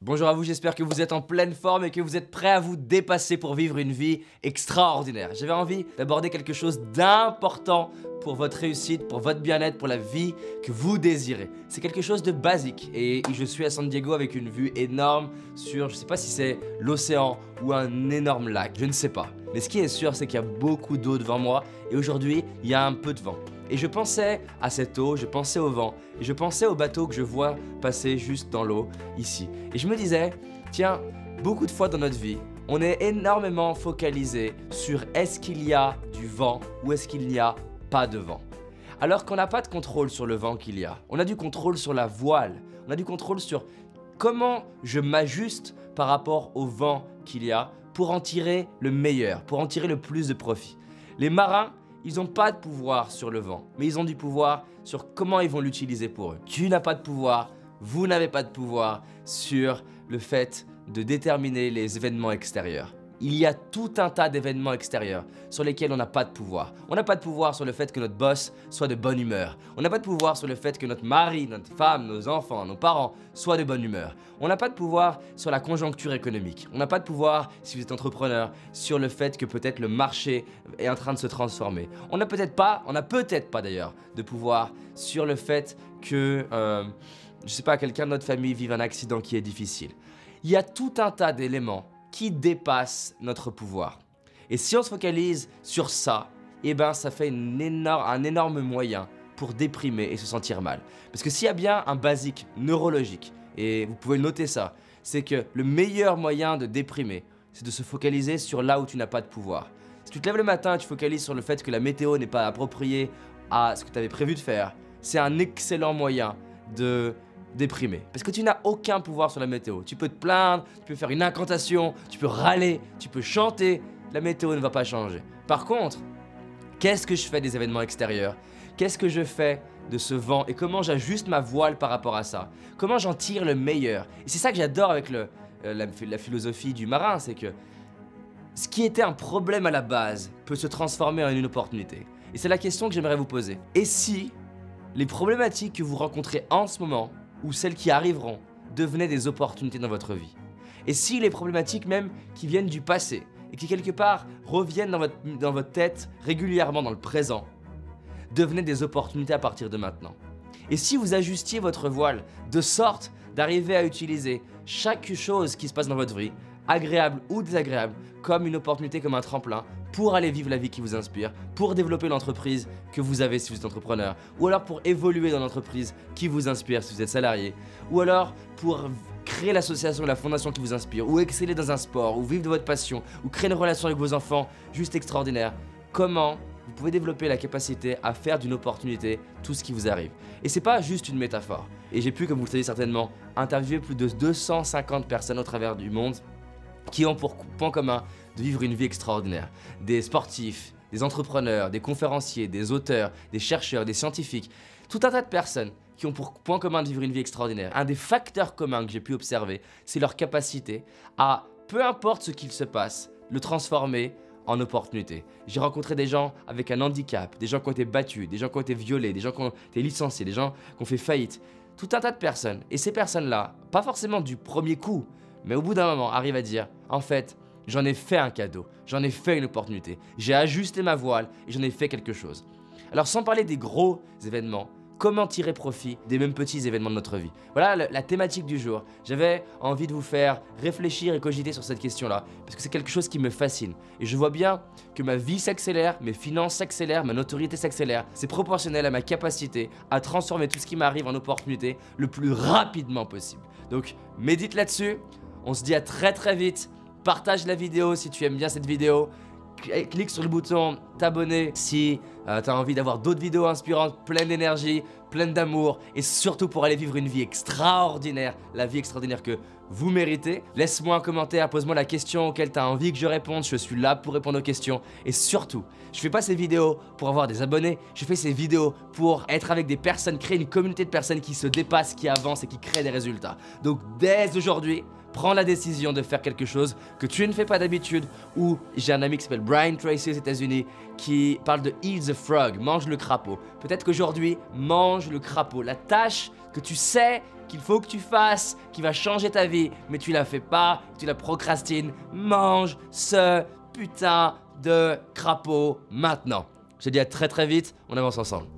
Bonjour à vous, j'espère que vous êtes en pleine forme et que vous êtes prêts à vous dépasser pour vivre une vie extraordinaire. J'avais envie d'aborder quelque chose d'important pour votre réussite, pour votre bien-être, pour la vie que vous désirez. C'est quelque chose de basique et je suis à San Diego avec une vue énorme sur, je sais pas si c'est l'océan ou un énorme lac, je ne sais pas. Mais ce qui est sûr, c'est qu'il y a beaucoup d'eau devant moi et aujourd'hui, il y a un peu de vent. Et je pensais à cette eau, je pensais au vent, et je pensais au bateau que je vois passer juste dans l'eau, ici. Et je me disais, tiens, beaucoup de fois dans notre vie, on est énormément focalisé sur est-ce qu'il y a du vent ou est-ce qu'il n'y a pas de vent. Alors qu'on n'a pas de contrôle sur le vent qu'il y a. On a du contrôle sur la voile, on a du contrôle sur comment je m'ajuste par rapport au vent qu'il y a pour en tirer le meilleur, pour en tirer le plus de profit. Les marins, ils n'ont pas de pouvoir sur le vent, mais ils ont du pouvoir sur comment ils vont l'utiliser pour eux. Tu n'as pas de pouvoir, vous n'avez pas de pouvoir sur le fait de déterminer les événements extérieurs. Il y a tout un tas d'événements extérieurs sur lesquels on n'a pas de pouvoir. On n'a pas de pouvoir sur le fait que notre boss soit de bonne humeur. On n'a pas de pouvoir sur le fait que notre mari, notre femme, nos enfants, nos parents soient de bonne humeur. On n'a pas de pouvoir sur la conjoncture économique. On n'a pas de pouvoir, si vous êtes entrepreneur, sur le fait que peut-être le marché est en train de se transformer. On n'a peut-être pas d'ailleurs, de pouvoir sur le fait que, je sais pas, quelqu'un de notre famille vive un accident qui est difficile. Il y a tout un tas d'éléments qui dépasse notre pouvoir. Et si on se focalise sur ça, eh ben ça fait un énorme moyen pour déprimer et se sentir mal. Parce que s'il y a bien un basique neurologique, et vous pouvez noter ça, c'est que le meilleur moyen de déprimer, c'est de se focaliser sur là où tu n'as pas de pouvoir. Si tu te lèves le matin et tu focalises sur le fait que la météo n'est pas appropriée à ce que tu avais prévu de faire, c'est un excellent moyen de déprimer. Parce que tu n'as aucun pouvoir sur la météo. Tu peux te plaindre, tu peux faire une incantation, tu peux râler, tu peux chanter, la météo ne va pas changer. Par contre, qu'est-ce que je fais des événements extérieurs? Qu'est-ce que je fais de ce vent et comment j'ajuste ma voile par rapport à ça? Comment j'en tire le meilleur? Et c'est ça que j'adore avec la philosophie du marin, c'est que ce qui était un problème à la base peut se transformer en une opportunité. Et c'est la question que j'aimerais vous poser. Et si les problématiques que vous rencontrez en ce moment ou celles qui arriveront devenaient des opportunités dans votre vie? Et si les problématiques même qui viennent du passé et qui quelque part reviennent dans votre tête régulièrement dans le présent devenaient des opportunités à partir de maintenant? Et si vous ajustiez votre voile de sorte d'arriver à utiliser chaque chose qui se passe dans votre vie, agréable ou désagréable, comme une opportunité, comme un tremplin, pour aller vivre la vie qui vous inspire, pour développer l'entreprise que vous avez si vous êtes entrepreneur, ou alors pour évoluer dans l'entreprise qui vous inspire si vous êtes salarié, ou alors pour créer l'association, la fondation qui vous inspire, ou exceller dans un sport, ou vivre de votre passion, ou créer une relation avec vos enfants juste extraordinaire. Comment vous pouvez développer la capacité à faire d'une opportunité tout ce qui vous arrive? Et c'est pas juste une métaphore. Et j'ai pu, comme vous le savez certainement, interviewer plus de 250 personnes au travers du monde qui ont pour point commun de vivre une vie extraordinaire. Des sportifs, des entrepreneurs, des conférenciers, des auteurs, des chercheurs, des scientifiques, tout un tas de personnes qui ont pour point commun de vivre une vie extraordinaire. Un des facteurs communs que j'ai pu observer, c'est leur capacité à, peu importe ce qu'il se passe, le transformer en opportunité. J'ai rencontré des gens avec un handicap, des gens qui ont été battus, des gens qui ont été violés, des gens qui ont été licenciés, des gens qui ont fait faillite. Tout un tas de personnes. Et ces personnes-là, pas forcément du premier coup, mais au bout d'un moment, arrivent à dire, en fait, j'en ai fait un cadeau, j'en ai fait une opportunité, j'ai ajusté ma voile et j'en ai fait quelque chose. Alors sans parler des gros événements, comment tirer profit des mêmes petits événements de notre vie? Voilà la thématique du jour. J'avais envie de vous faire réfléchir et cogiter sur cette question-là, parce que c'est quelque chose qui me fascine. Et je vois bien que ma vie s'accélère, mes finances s'accélèrent, ma notoriété s'accélère. C'est proportionnel à ma capacité à transformer tout ce qui m'arrive en opportunité le plus rapidement possible. Donc médite là-dessus, on se dit à très vite. Partage la vidéo si tu aimes bien cette vidéo. Clique sur le bouton t'abonner si tu as envie d'avoir d'autres vidéos inspirantes, pleines d'énergie, pleines d'amour et surtout pour aller vivre une vie extraordinaire, la vie extraordinaire que vous méritez. Laisse-moi un commentaire, pose-moi la question auquel tu as envie que je réponde, je suis là pour répondre aux questions. Et surtout, je fais pas ces vidéos pour avoir des abonnés, je fais ces vidéos pour être avec des personnes, créer une communauté de personnes qui se dépassent, qui avancent et qui créent des résultats. Donc dès aujourd'hui, prends la décision de faire quelque chose que tu ne fais pas d'habitude. Ou j'ai un ami qui s'appelle Brian Tracy aux États-Unis qui parle de eat the frog, mange le crapaud. Peut-être qu'aujourd'hui, mange le crapaud. La tâche que tu sais qu'il faut que tu fasses, qui va changer ta vie, mais tu la fais pas, tu la procrastines. Mange ce putain de crapaud maintenant. Je te dis à très vite, on avance ensemble.